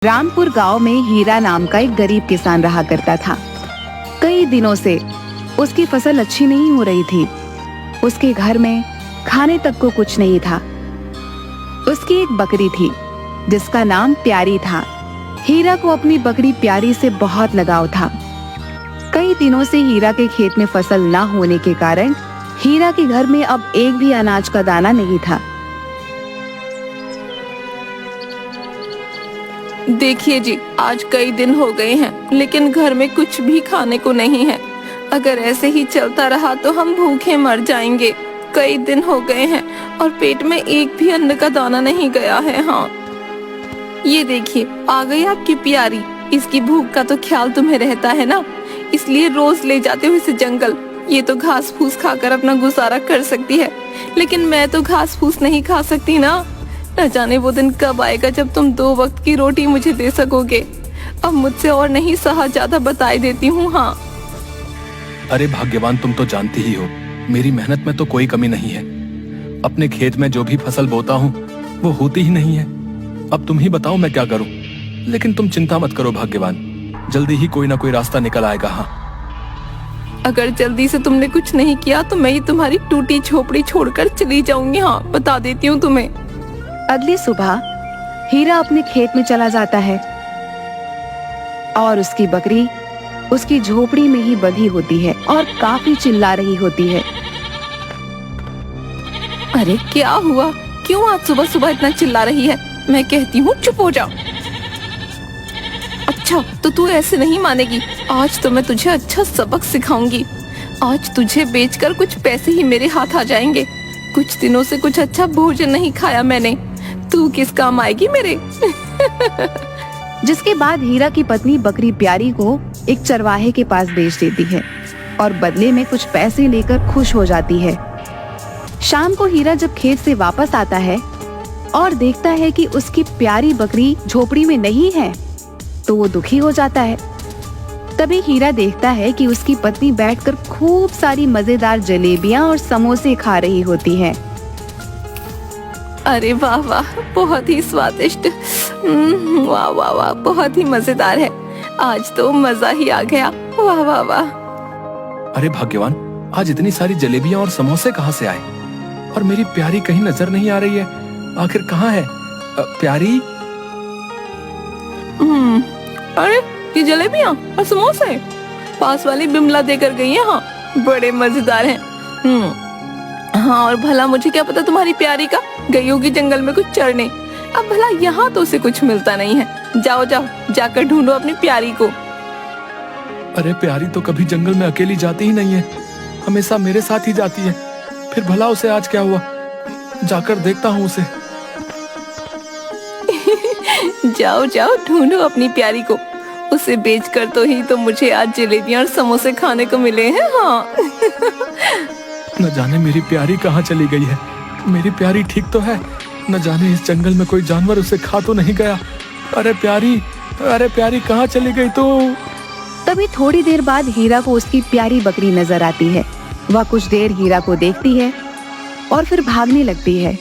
रामपुर गांव में हीरा नाम का एक गरीब किसान रहा करता था। कई दिनों से उसकी फसल अच्छी नहीं हो रही थी। उसके घर में खाने तक को कुछ नहीं था। उसकी एक बकरी थी जिसका नाम प्यारी था। हीरा को अपनी बकरी प्यारी से बहुत लगाव था। कई दिनों से हीरा के खेत में फसल न होने के कारण हीरा के घर में अब एक भी अनाज का दाना नहीं था। देखिए जी, आज कई दिन हो गए हैं लेकिन घर में कुछ भी खाने को नहीं है। अगर ऐसे ही चलता रहा तो हम भूखे मर जाएंगे। कई दिन हो गए हैं और पेट में एक भी अन्न का दाना नहीं गया है। हाँ, ये देखिए आ गई आपकी प्यारी। इसकी भूख का तो ख्याल तुम्हें रहता है ना, इसलिए रोज ले जाते हो इसे जंगल। ये तो घास फूस खाकर अपना गुजारा कर सकती है, लेकिन मैं तो घास फूस नहीं खा सकती ना। न जाने वो दिन कब आएगा जब तुम 2 वक्त की रोटी मुझे दे सकोगे। अब मुझसे और नहीं सहा, ज्यादा बताई देती हूँ। हाँ, अरे भाग्यवान, तुम तो जानती ही हो मेरी मेहनत में तो कोई कमी नहीं है। अपने खेत में जो भी फसल बोता हूँ वो होती ही नहीं है। अब तुम ही बताओ मैं क्या करूँ। लेकिन तुम चिंता मत करो भाग्यवान, जल्दी ही कोई ना कोई रास्ता निकल आएगा। हाँ, अगर जल्दी से तुमने कुछ नहीं किया तो मैं ही तुम्हारी टूटी झोपड़ी छोड़कर चली जाऊंगी। हाँ, बता देती हूँ तुम्हें। अगली सुबह हीरा अपने खेत में चला जाता है और उसकी बकरी उसकी झोपड़ी में ही बंधी होती है और काफी चिल्ला रही होती है। अरे क्या हुआ? क्यों आज सुबह सुबह इतना चिल्ला रही है? मैं कहती हूँ चुप हो जाओ। अच्छा, तो तू ऐसे नहीं मानेगी। आज तो मैं तुझे अच्छा सबक सिखाऊंगी। आज तुझे बेचकर कुछ पैसे ही मेरे हाथ आ जाएंगे। कुछ दिनों से कुछ अच्छा भोजन नहीं खाया मैंने। तू किस काम आएगी मेरे? जिसके बाद हीरा की पत्नी बकरी प्यारी को एक चरवाहे के पास बेच देती है और बदले में कुछ पैसे लेकर खुश हो जाती है। शाम को हीरा जब खेत से वापस आता है और देखता है कि उसकी प्यारी बकरी झोपड़ी में नहीं है तो वो दुखी हो जाता है। तभी हीरा देखता है कि उसकी पत्नी बैठकर खूब सारी मजेदार जलेबियां और समोसे खा रही होती है। अरे वाह वाह, बहुत ही स्वादिष्ट। वाह वाह वाह, बहुत ही मजेदार है। आज तो मजा ही आ गया। वाह वाह वाह। अरे भाग्यवान, आज इतनी सारी जलेबियां और समोसे कहाँ से आए? और मेरी प्यारी कहीं नजर नहीं आ रही है। आखिर कहाँ है प्यारी? अरे ये जलेबियां और समोसे पास वाली बिमला देकर गई है। हाँ, बड़े मजेदार हैं। हाँ, और भला मुझे क्या पता तुम्हारी प्यारी का गई होगी जंगल में कुछ चरने। अब भला यहाँ तो उसे कुछ मिलता नहीं है। जाओ जाओ, जाकर ढूंढो अपनी प्यारी को। अरे प्यारी तो कभी जंगल में अकेली जाती ही नहीं है, हमेशा मेरे साथ ही जाती है। फिर भला उसे आज क्या हुआ? जाकर देखता हूँ उसे। जाओ जाओ, ढूंढो अपनी प्यारी को। उसे बेचकर तो ही तो मुझे आज जलेबियां और समोसे खाने को मिले हैं। हाँ। न जाने मेरी प्यारी कहाँ चली गई है। मेरी प्यारी ठीक तो है? न जाने इस जंगल में कोई जानवर उसे खा तो नहीं गया। अरे प्यारी कहाँ चली गई तू? तभी थोड़ी देर बाद हीरा को उसकी प्यारी बकरी नजर आती है। वह कुछ देर हीरा को देखती है और फिर भागने लगती है।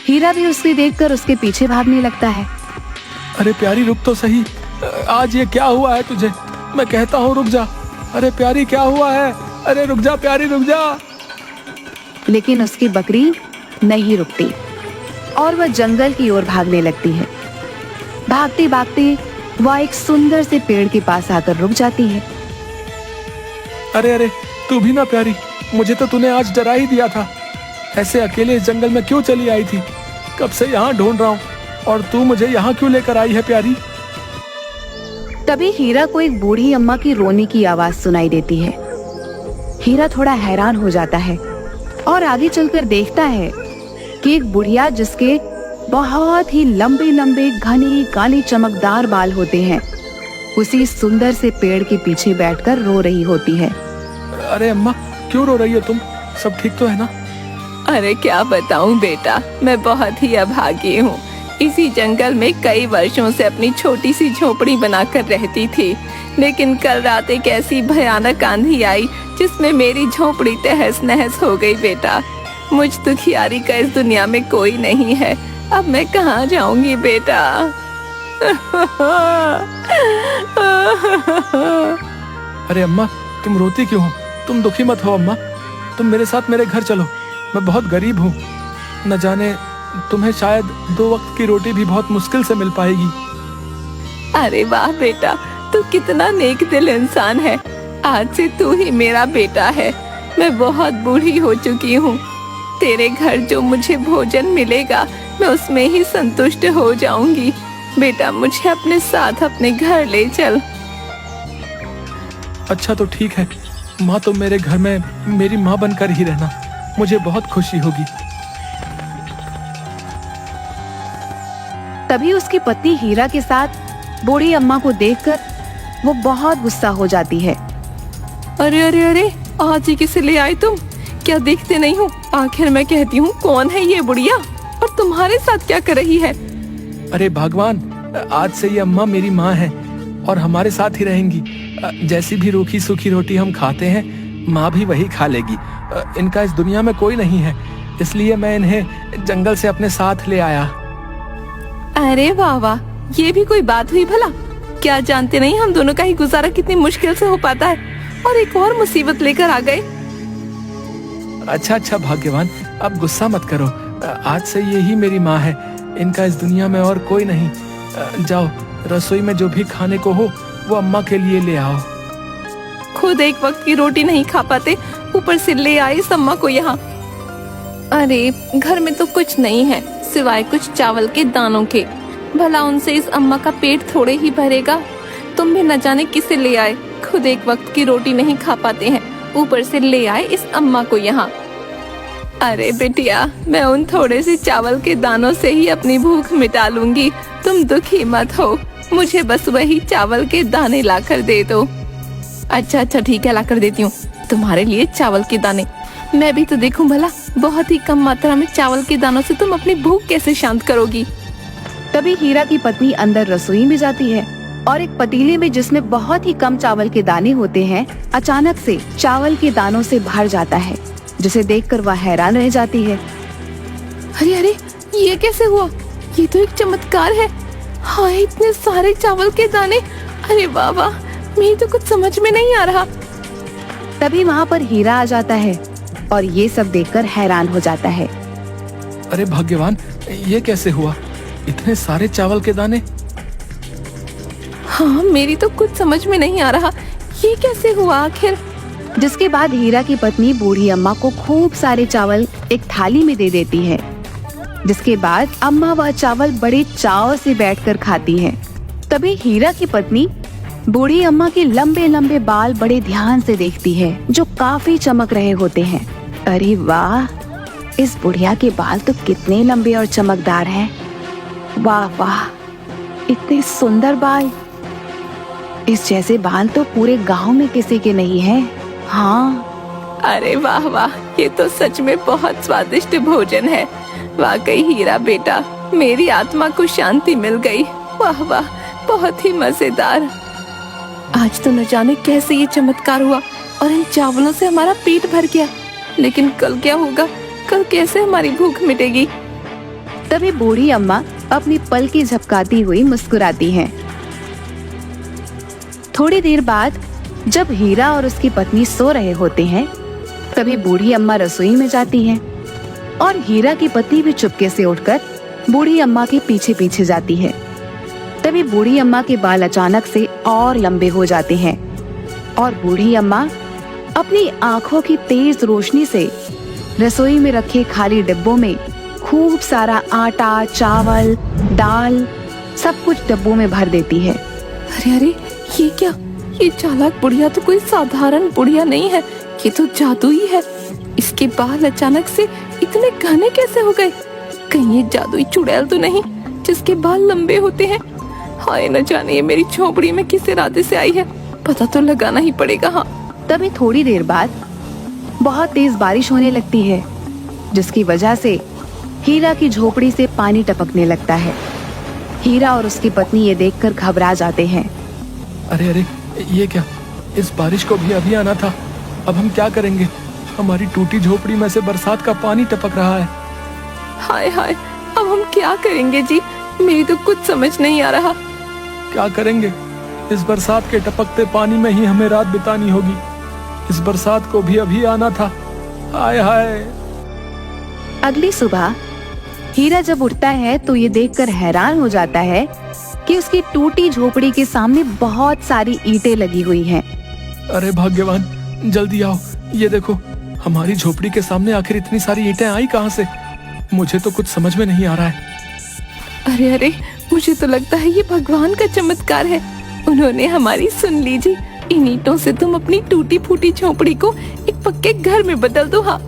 हीरा भी उसे देखकर उसके पीछे भागने लगता है। अरे प्यारी रुक तो सही, आज ये क्या हुआ है तुझे? मैं कहता हूँ रुक जा। अरे प्यारी क्या हुआ है? अरे रुक जा प्यारी, रुक जा। लेकिन उसकी बकरी नहीं रुकती और वह जंगल की ओर भागने लगती है। भागते भागते वह एक सुंदर से पेड़ के पास आकर रुक जाती है। अरे तू भी ना प्यारी, मुझे तो तूने आज डरा ही दिया था। ऐसे अकेले इस जंगल में क्यों चली आई थी? कब से यहाँ ढूंढ रहा हूँ और तू मुझे यहाँ क्यों लेकर आई है प्यारी? तभी हीरा को एक बूढ़ी अम्मा की रोने की आवाज सुनाई देती है। हीरा थोड़ा हैरान हो जाता है और आगे चलकर देखता है कि एक बुढ़िया जिसके बहुत ही लंबे लंबे घने काले चमकदार बाल होते हैं, उसी सुंदर से पेड़ के पीछे बैठकर रो रही होती है। अरे अम्मा, क्यों रो रही हो तुम? सब ठीक तो है ना? अरे क्या बताऊं बेटा, मैं बहुत ही अभागी हूँ। इसी जंगल में कई वर्षों से अपनी छोटी सी झोपड़ी बनाकर रहती थी, लेकिन कल रात एक ऐसी भयानक आंधी आई जिसमें मेरी झोपड़ी तहस नहस हो गई बेटा। मुझ दुखियारी का इस दुनिया में कोई नहीं है। अब मैं कहाँ जाऊंगी बेटा? अरे अम्मा, तुम रोती क्यों हो? तुम दुखी मत हो अम्मा, तुम मेरे साथ मेरे घर चलो। मैं बहुत गरीब हूँ, न जाने तुम्हें शायद 2 वक्त की रोटी भी बहुत मुश्किल से मिल पाएगी। अरे वाह बेटा, तू कितना नेक दिल इंसान है। आज से तू ही मेरा बेटा है। मैं बहुत बूढ़ी हो चुकी हूँ। तेरे घर जो मुझे भोजन मिलेगा मैं उसमें ही संतुष्ट हो जाऊंगी। बेटा, मुझे अपने साथ अपने घर ले चल। अच्छा तो ठीक है माँ, तुम मेरे घर में मेरी माँ बनकर ही रहना, मुझे बहुत खुशी होगी। तभी उसकी पत्नी हीरा के साथ बूढ़ी अम्मा को देखकर वो बहुत गुस्सा हो जाती है। अरे अरे अरे, आज ही किसे ले आए तुम? क्या देखते नहीं हो? आखिर मैं कहती हूँ कौन है ये बुढ़िया और तुम्हारे साथ क्या कर रही है? अरे भगवान, आज से ये अम्मा मेरी माँ है और हमारे साथ ही रहेंगी। जैसी भी रूखी सूखी रोटी हम खाते हैं माँ भी वही खा लेगी। इनका इस दुनिया में कोई नहीं है, इसलिए मैं इन्हें जंगल से अपने साथ ले आया। अरे वाह वाह, ये भी कोई बात हुई भला? क्या जानते नहीं हम दोनों का ही गुजारा कितनी मुश्किल से हो पाता है, और एक और मुसीबत लेकर आ गए। अच्छा भाग्यवान, अब गुस्सा मत करो। आज से यही मेरी माँ है, इनका इस दुनिया में और कोई नहीं। जाओ, रसोई में जो भी खाने को हो वो अम्मा के लिए ले आओ। खुद एक वक्त की रोटी नहीं खा पाते, ऊपर से ले आई इस अम्मा को यहाँ। अरे घर में तो कुछ नहीं है सिवाय कुछ चावल के दानों के। भला उनसे इस अम्मा का पेट थोड़े ही भरेगा। तुम भी न जाने किसे ले आए, खुद एक वक्त की रोटी नहीं खा पाते हैं, ऊपर से ले आए इस अम्मा को यहाँ। अरे बेटिया, मैं उन थोड़े से चावल के दानों से ही अपनी भूख मिटा लूंगी। तुम दुखी मत हो, मुझे बस वही चावल के दाने लाकर दे दो। अच्छा ठीक है, लाकर देती हूँ तुम्हारे लिए चावल के दाने। मैं भी तो देखूं भला, बहुत ही कम मात्रा में चावल के दानों से तुम अपनी भूख कैसे शांत करोगी। तभी हीरा की पत्नी अंदर रसोई में जाती है और एक पतीले में जिसमें बहुत ही कम चावल के दाने होते हैं, अचानक से चावल के दानों से भर जाता है, जिसे देखकर वह हैरान रह जाती है। अरे अरे, ये कैसे हुआ? ये तो एक चमत्कार है। हाँ, इतने सारे चावल के दाने। अरे वाह वाह, मेरी तो कुछ समझ में नहीं आ रहा। तभी वहाँ पर हीरा आ जाता है और ये सब देखकर हैरान हो जाता है। अरे भाग्यवान, ये कैसे हुआ? इतने सारे चावल के दाने। हाँ, मेरी तो कुछ समझ में नहीं आ रहा, ये कैसे हुआ आखिर। जिसके बाद हीरा की पत्नी बूढ़ी अम्मा को खूब सारे चावल एक थाली में दे देती है। जिसके बाद अम्मा वह चावल बड़े चाव से बैठकर खाती है। तभी हीरा की पत्नी बूढ़ी अम्मा के लंबे लंबे बाल बड़े ध्यान से देखती है, जो काफी चमक रहे होते हैं। अरे वाह, इस बुढ़िया के बाल तो कितने लंबे और चमकदार हैं। वाह वाह, इतने सुंदर बाल। इस जैसे बाल तो पूरे गांव में किसी के नहीं है। हाँ। अरे वाह वाह, ये तो सच में बहुत स्वादिष्ट भोजन है। वाकई हीरा बेटा, मेरी आत्मा को शांति मिल गई। वाह वाह, बहुत ही मजेदार। आज तो न जाने कैसे ये चमत्कार हुआ और इन चावलों से हमारा पेट भर गया। लेकिन कल क्या होगा? कल कैसे हमारी भूख मिटेगी? तभी बूढ़ी अम्मा अपनी पलकी झपकाती हुई मुस्कुराती हैं। थोड़ी देर बाद जब हीरा और उसकी पत्नी सो रहे होते हैं, तभी बूढ़ी अम्मा रसोई में जाती हैं और हीरा की पत्नी भी चुपके से उठकर बूढ़ी अम्मा के पीछे पीछे जाती है। तभी बूढ़ी अम्मा के बाल अचानक से और लंबे हो जाते हैं और बूढ़ी अम्मा अपनी आंखों की तेज रोशनी से रसोई में रखे खाली डिब्बों में खूब सारा आटा, चावल, दाल सब कुछ डिब्बों में भर देती है। अरे अरे, ये क्या? ये चालाक बुढ़िया तो कोई साधारण बुढ़िया नहीं है, ये तो जादुई है। इसके बाल अचानक से इतने घने कैसे हो गए? कहीं ये जादुई चुड़ैल तो नहीं जिसके बाल लंबे होते हैं? हाय, न जाने ये मेरी झोपड़ी में किस इरादे से आई है, पता तो लगाना ही पड़ेगा। हाँ। तभी थोड़ी देर बाद बहुत तेज बारिश होने लगती है, जिसकी वजह से हीरा की झोपड़ी से पानी टपकने लगता है। हीरा और उसकी पत्नी ये देखकर घबरा जाते हैं। अरे अरे, ये क्या? इस बारिश को भी अभी आना था। अब हम क्या करेंगे? हमारी टूटी झोपड़ी में से बरसात का पानी टपक रहा है। हाय हाय, अब हम क्या करेंगे जी? मेरी तो कुछ समझ नहीं आ रहा। क्या करेंगे? इस बरसात के टपकते पानी में ही हमें रात बितानी होगी। इस बरसात को भी अभी आना था। हाय हाय। अगली सुबह हीरा जब उठता है तो ये देखकर हैरान हो जाता है कि उसकी टूटी झोपड़ी के सामने बहुत सारी ईंटें लगी हुई हैं। अरे भाग्यवान, जल्दी आओ, ये देखो हमारी झोपड़ी के सामने आखिर इतनी सारी ईंटें आई कहाँ से? मुझे तो कुछ समझ में नहीं आ रहा है। अरे अरे, मुझे तो लगता है ये भगवान का चमत्कार है। उन्होंने हमारी सुन ली जी। इन ईंटों से तुम अपनी टूटी फूटी झोपड़ी को एक पक्के घर में बदल दो। हाँ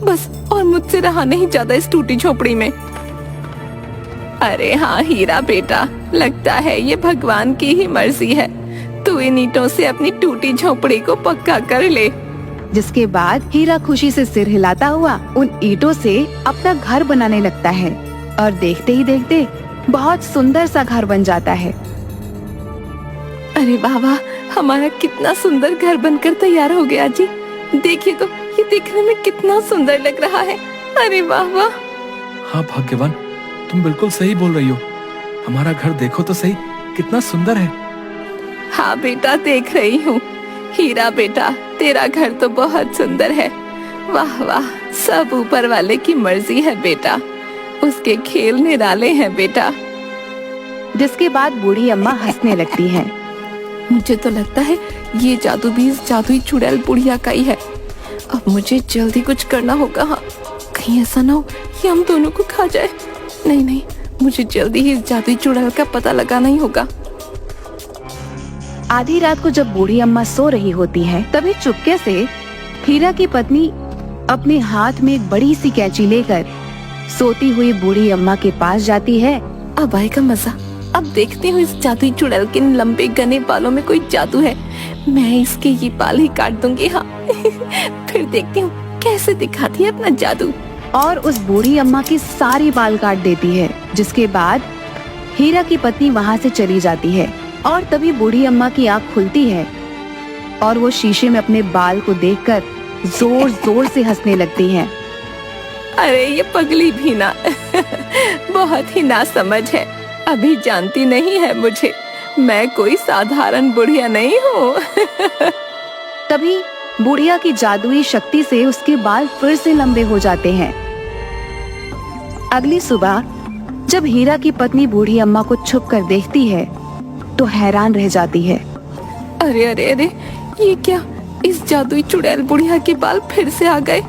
बस, और मुझसे रहा नहीं जाता इस टूटी झोपड़ी में। अरे हाँ हीरा बेटा, लगता है ये भगवान की ही मर्जी है। तू इन ईंटों से अपनी टूटी झोपड़ी को पक्का कर ले। जिसके बाद हीरा खुशी से सिर हिलाता हुआ उन ईंटों से अपना घर बनाने लगता है और देखते ही देखते बहुत सुंदर सा घर बन जाता है। अरे वाह वाह, हमारा कितना सुंदर घर बनकर तैयार हो गया जी। देखिए तो, ये देखने में कितना सुंदर लग रहा है। अरे वाह वाह। हाँ भाग्यवान, तुम बिल्कुल सही बोल रही हो। हमारा घर देखो तो सही, कितना सुंदर है। हाँ बेटा, देख रही हूँ। हीरा बेटा, तेरा घर तो बहुत सुंदर है। वाह वाह, सब ऊपर वाले की मर्जी है बेटा। उसके खेल निराले हैं बेटा। जिसके बाद बूढ़ी अम्मा हंसने लगती हैं। मुझे तो लगता है ये जादू भी इस जादुई चुड़ैल बुढ़िया का ही है। अब मुझे जल्दी कुछ करना होगा। हाँ, कहीं ऐसा ना हो कि हम दोनों को खा जाए। नहीं नहीं, मुझे जल्दी ही इस जादुई चुड़ैल का पता लगाना ही होगा। आधी रात को जब बूढ़ी अम्मा सो रही होती है, तभी चुपके से हीरा की पत्नी अपने हाथ में एक बड़ी सी कैंची लेकर सोती हुई बूढ़ी अम्मा के पास जाती है। अब आएगा मजा। अब देखती हूँ इस जादुई चुड़ैल के लंबे घने बालों में कोई जादू है। मैं इसके ये बाल ही काट दूंगी। हाँ फिर देखती हूँ कैसे दिखाती है अपना जादू। और उस बूढ़ी अम्मा की सारी बाल काट देती है। जिसके बाद हीरा की पत्नी वहाँ से चली जाती है और तभी बूढ़ी अम्मा की आँख खुलती है और वो शीशे में अपने बाल को देखकर जोर जोर से हंसने लगती है। अरे ये पगली भी ना बहुत ही नासमझ है। अभी जानती नहीं है मुझे। मैं कोई साधारण बुढ़िया नहीं हूँ। तभी बुढ़िया की जादुई शक्ति से उसके बाल फिर से लंबे हो जाते हैं। अगली सुबह जब हीरा की पत्नी बूढ़ी अम्मा को छुप कर देखती है तो हैरान रह जाती है। अरे अरे अरे, ये क्या? इस जादुई चुड़ैल बुढ़िया के बाल फिर से आ गए।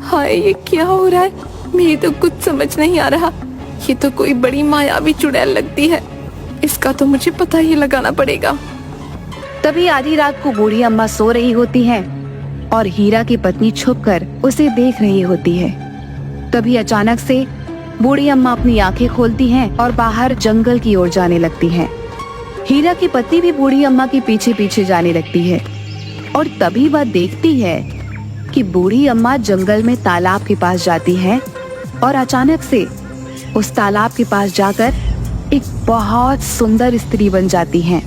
हाय, ये क्या हो रहा है? मेरी तो कुछ समझ नहीं आ रहा। ये तो कोई बड़ी मायावी चुड़ैल लगती है। इसका तो मुझे पता ही लगाना पड़ेगा। तभी आधी रात को बूढ़ी अम्मा सो रही होती है और हीरा की पत्नी छुपकर उसे देख रही होती है। तभी अचानक से बूढ़ी अम्मा अपनी आंखें खोलती हैं और बाहर जंगल की ओर जाने लगती हैं। हीरा की पत्नी भी बूढ़ी अम्मा के पीछे पीछे जाने लगती है और तभी वह देखती है कि बूढ़ी अम्मा जंगल में तालाब के पास जाती है और अचानक से उस तालाब के पास जाकर एक बहुत सुंदर स्त्री बन जाती हैं,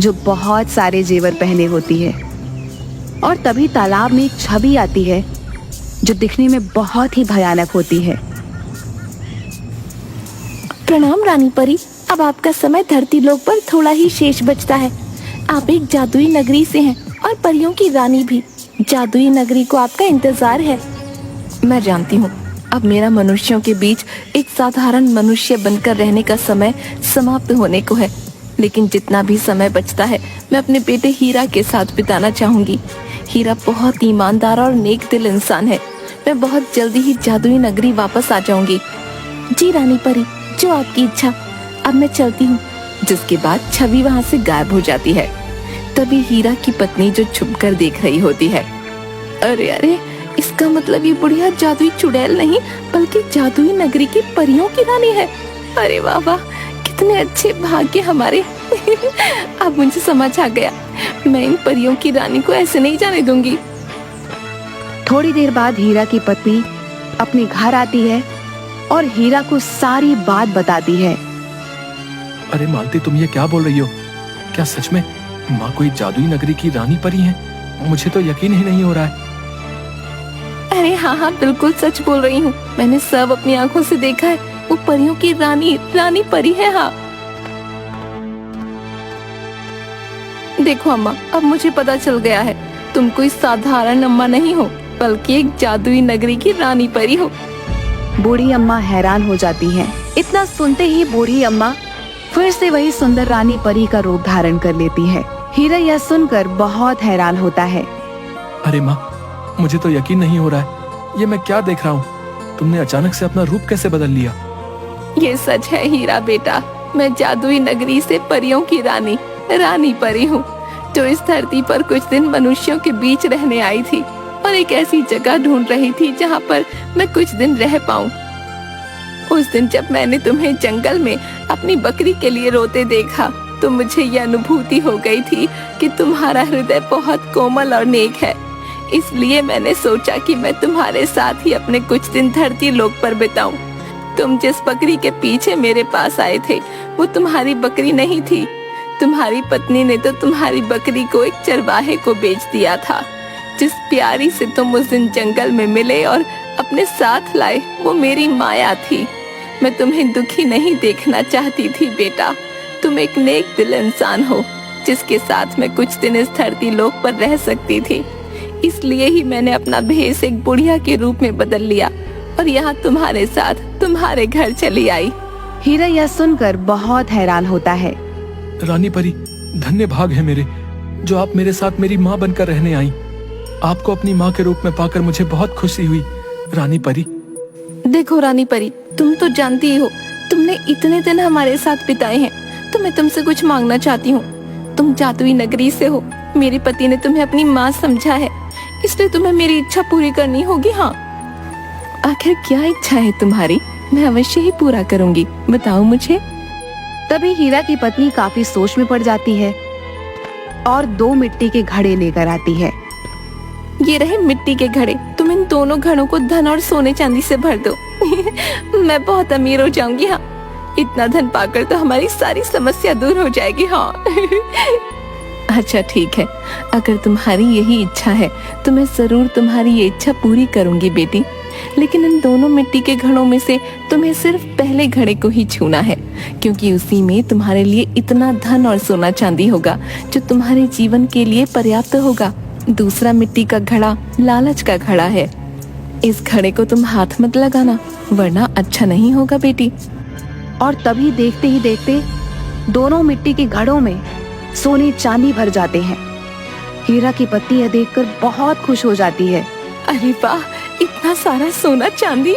जो बहुत सारे जेवर पहने होती है। और तभी तालाब में एक छवि आती है जो दिखने में बहुत ही भयानक होती है। प्रणाम रानी परी, अब आपका समय धरती लोक पर थोड़ा ही शेष बचता है। आप एक जादुई नगरी से हैं और परियों की रानी भी। जादुई नगरी को आपका इंतजार है। मैं जानती हूँ, अब मेरा मनुष्यों के बीच एक साधारण मनुष्य बनकर रहने का समय समाप्त होने को है। लेकिन जितना भी समय बचता है मैं अपने बेटे हीरा के साथ बिताना चाहूंगी। हीरा बहुत ईमानदार और नेक दिल इंसान है। मैं बहुत जल्दी ही जादुई नगरी वापस आ जाऊंगी। जी रानी परी, जो आपकी इच्छा। अब मैं चलती हूँ। जिसके बाद छवि वहाँ से गायब हो जाती है। तभी हीरा की पत्नी जो छुपकर देख रही होती है। अरे अरे, इसका मतलब ये बुढ़िया जादुई चुड़ैल नहीं बल्कि जादुई नगरी की परियों की रानी है। अरे वाह वाह, कितने अच्छे भाग्य हमारे। अब मुझे समझ आ गया, मैं इन परियों की रानी को ऐसे नहीं जाने दूंगी। थोड़ी देर बाद हीरा की पत्नी अपने घर आती है और हीरा को सारी बात बताती है। अरे मालती, तुम ये क्या बोल रही हो? क्या सच में माँ कोई जादुई नगरी की रानी परी है? मुझे तो यकीन ही नहीं हो रहा है। अरे हाँ हाँ, बिल्कुल सच बोल रही हूँ। मैंने सब अपनी आंखों से देखा है। वो परियों की रानी परी है। हाँ, देखो अम्मा, अब मुझे पता चल गया है, तुम कोई साधारण अम्मा नहीं हो, बल्कि एक जादुई नगरी की रानी परी हो। बूढ़ी अम्मा हैरान हो जाती है। इतना सुनते ही बूढ़ी अम्मा फिर से वही सुंदर रानी परी का रूप धारण कर लेती है। हीरा यह सुनकर बहुत हैरान होता है। अरे माँ, मुझे तो यकीन नहीं हो रहा है, ये मैं क्या देख रहा हूँ? तुमने अचानक से अपना रूप कैसे बदल लिया? ये सच है हीरा बेटा, मैं जादुई नगरी से परियों की रानी परी हूँ, जो इस धरती पर कुछ दिन मनुष्यों के बीच रहने आई थी और एक ऐसी जगह ढूंढ रही थी जहाँ पर मैं कुछ दिन रह पाऊँ। उस दिन जब मैंने तुम्हें जंगल में अपनी बकरी के लिए रोते देखा, तो मुझे यह अनुभूति हो गई थी कि तुम्हारा हृदय बहुत कोमल और नेक है। इसलिए मैंने सोचा कि मैं तुम्हारे साथ ही अपने कुछ दिन धरती लोक पर बिताऊं। तुम जिस बकरी के पीछे मेरे पास आए थे, वो तुम्हारी बकरी नहीं थी। तुम्हारी पत्नी ने तो तुम्हारी बकरी को एक चरवाहे को बेच दिया था। जिस प्यारी से तुम उस दिन जंगल में मिले और अपने साथ लाए, वो मेरी माया थी। मैं तुम्हें दुखी नहीं देखना चाहती थी बेटा। तुम एक नेक दिल इंसान हो, जिसके साथ मैं कुछ दिन इस धरती लोक पर रह सकती थी। इसलिए ही मैंने अपना भेष एक बुढ़िया के रूप में बदल लिया और यहाँ तुम्हारे साथ तुम्हारे घर चली आई। हीरा यह सुनकर बहुत हैरान होता है। रानी परी, धन्य भाग है मेरे, जो आप मेरे साथ मेरी माँ बनकर रहने आई। आपको अपनी माँ के रूप में पाकर मुझे बहुत खुशी हुई, रानी परी। देखो रानी परी, तुम तो जानती ही हो, तुमने इतने दिन हमारे साथ बिताए हैं, तो मैं तुमसे कुछ मांगना चाहती हूँ। तुम जादुई नगरी से हो, मेरे पति ने तुम्हें अपनी माँ समझा है, इसलिए तुम्हें मेरी इच्छा पूरी करनी होगी। हाँ, आखिर क्या इच्छा है तुम्हारी? मैं अवश्य ही पूरा करूँगी, बताओ मुझे। तभी हीरा की पत्नी काफी सोच में पड़ जाती है और 2 मिट्टी के घड़े लेकर आती है। ये रहे मिट्टी के घड़े, तुम इन दोनों घड़ों को धन और सोने चांदी से भर दो। मैं बहुत अमीर हो जाऊंगी। हाँ, इतना धन पाकर तो हमारी सारी समस्या दूर हो जाएगी। हाँ। अच्छा ठीक है, अगर तुम्हारी यही इच्छा है तो मैं जरूर तुम्हारी ये इच्छा पूरी करूंगी बेटी। लेकिन इन दोनों मिट्टी के घड़ों में से तुम्हें सिर्फ पहले घड़े को ही छूना है, क्योंकि उसी में तुम्हारे लिए इतना धन और सोना चांदी होगा जो तुम्हारे जीवन के लिए पर्याप्त होगा। दूसरा मिट्टी का घड़ा लालच का घड़ा है। इस घड़े को तुम हाथ मत लगाना, वरना अच्छा नहीं होगा बेटी। और तभी देखते ही देखते दोनों मिट्टी के घड़ों में सोने चांदी भर जाते हैं। हीरा की पत्नी यह देखकर बहुत खुश हो जाती है। अरे वाह, इतना सारा सोना चांदी।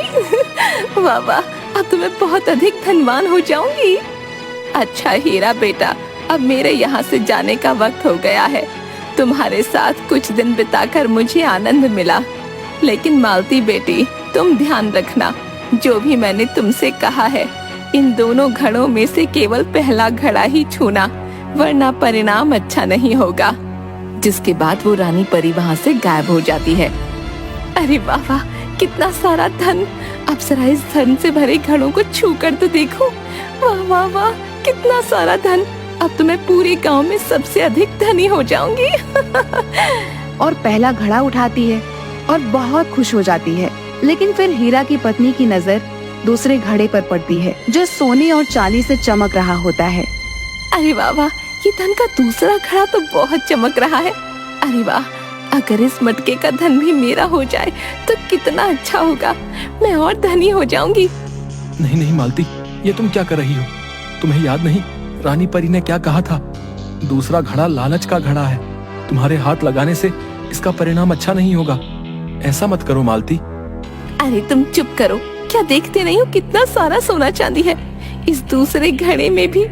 वाह वाह, अब तो मैं बहुत अधिक धनवान हो जाऊंगी। अच्छा हीरा बेटा, अब मेरे यहाँ से जाने का वक्त हो गया है। तुम्हारे साथ कुछ दिन बिताकर मुझे आनंद मिला, लेकिन मालती बेटी, तुम ध्यान रखना, जो भी मैंने तुमसे कहा है, इन दोनों घड़ों में से केवल पहला घड़ा ही छूना, वरना परिणाम अच्छा नहीं होगा। जिसके बाद वो रानी परी वहाँ से गायब हो जाती है। अरे वाह वाह, कितना सारा धन! अब जरा इस धन से भरे घड़ों को छू कर तो देखो। वाह वाह वाह, कितना सारा धन! अब तो मैं पूरे गांव में सबसे अधिक धनी हो जाऊंगी। और पहला घड़ा उठाती है और बहुत खुश हो जाती है। लेकिन फिर हीरा की पत्नी की नजर दूसरे घड़े पर पड़ती है, जो सोने और चांदी से चमक रहा होता है। अरे वाह वाह, ये धन का दूसरा घड़ा तो बहुत चमक रहा है। अरे वाह, अगर इस मटके का धन भी मेरा हो जाए तो कितना अच्छा होगा, मैं और धनी हो जाऊंगी। नहीं नहीं मालती, ये तुम क्या कर रही हो? तुम्हें याद नहीं रानी परी ने क्या कहा था? दूसरा घड़ा लालच का घड़ा है, तुम्हारे हाथ लगाने से इसका परिणाम अच्छा नहीं होगा। ऐसा मत करो मालती। अरे तुम चुप करो, क्या देखते नहीं हो कितना सारा सोना चांदी है इस दूसरे घड़े में भी?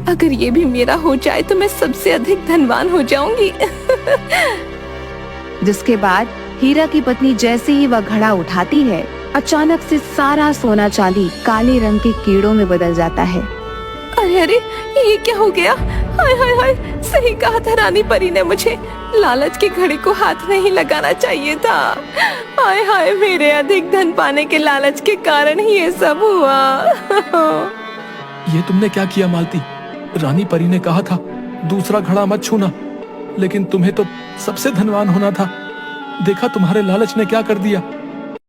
अगर ये भी मेरा हो जाए तो मैं सबसे अधिक धनवान हो जाऊंगी। जिसके बाद हीरा की पत्नी जैसे ही वह घड़ा उठाती है, अचानक से सारा सोना चांदी काले रंग के कीड़ों में बदल जाता है। अरे अरे, ये क्या हो गया? हाय हाय हाय, सही कहा था रानी परी ने मुझे, लालच के घड़े को हाथ नहीं लगाना चाहिए था। हाय हाय, मेरे अधिक धन पाने के लालच के कारण ही ये सब हुआ। ये तुमने क्या किया मालती? रानी परी ने कहा था दूसरा घड़ा मत छूना, लेकिन तुम्हें तो सबसे धनवान होना था। देखा तुम्हारे लालच ने क्या कर दिया।